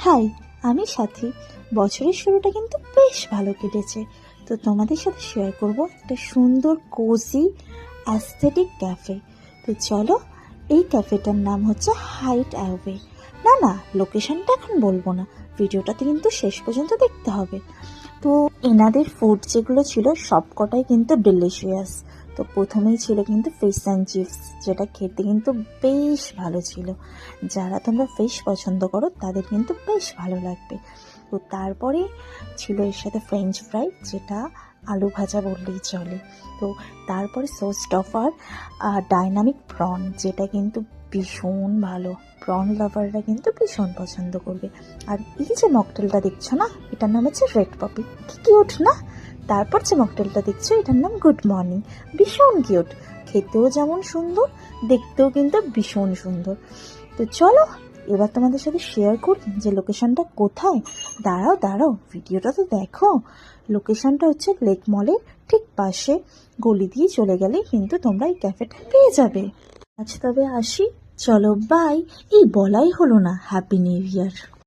High, আমি সাথী। বছরের শুরুটা কিন্তু বেশ ভালো কেটেছে। তো তোমাদের সাথে শেয়ার করব একটা সুন্দর কোজি অ্যাস্থেটিক ক্যাফে। তো চলো, এই ক্যাফেটার নাম হচ্ছে হাইট অ্যাওয়ে। না না, লোকেশনটা এখন বলবো না, ভিডিওটাতে কিন্তু শেষ পর্যন্ত দেখতে হবে। তো এনাদের ফুড যেগুলো ছিল সবকটাই কিন্তু ডিলিশিয়াস। তো প্রথমেই ছিল কিন্তু ফিশ অ্যান্ড চিপস, যেটা খেতে কিন্তু বেশ ভালো ছিল। যারা তোমরা ফিশ পছন্দ করো তাদের কিন্তু বেশ ভালো লাগবে। তো তারপরে ছিল এর সাথে ফ্রেঞ্চ ফ্রাই, যেটা আলু ভাজা বললেই চলে। তো তারপরে সস স্টফার ডাইনামিক প্রন, যেটা কিন্তু ভীষণ ভালো। প্রন লাভাররা কিন্তু ভীষণ পছন্দ করবে। আর এই যে মকটেলটা দেখছো না, এটার নাম হচ্ছে রেড পপি। কি কিউট না? তারপর যে মকটেলটা দেখছো, এটার নাম গুড মর্নিং। ভীষণ কিউট, খেতেও যেমন সুন্দর, দেখতেও কিন্তু ভীষণ সুন্দর। তো চলো, এবার তোমাদের সাথে শেয়ার করি যে লোকেশনটা কোথায়। দাঁড়াও দাঁড়াও, ভিডিওটা তো দেখো। লোকেশনটা হচ্ছে লেক মলের ঠিক পাশে, গলি দিয়ে চলে গেলেই কিন্তু তোমরা এই ক্যাফেটা পেয়ে যাবে। আজ তবে আসি, চলো বাই। এই বলাই হলো না হ্যাপি নিউ ইয়ার।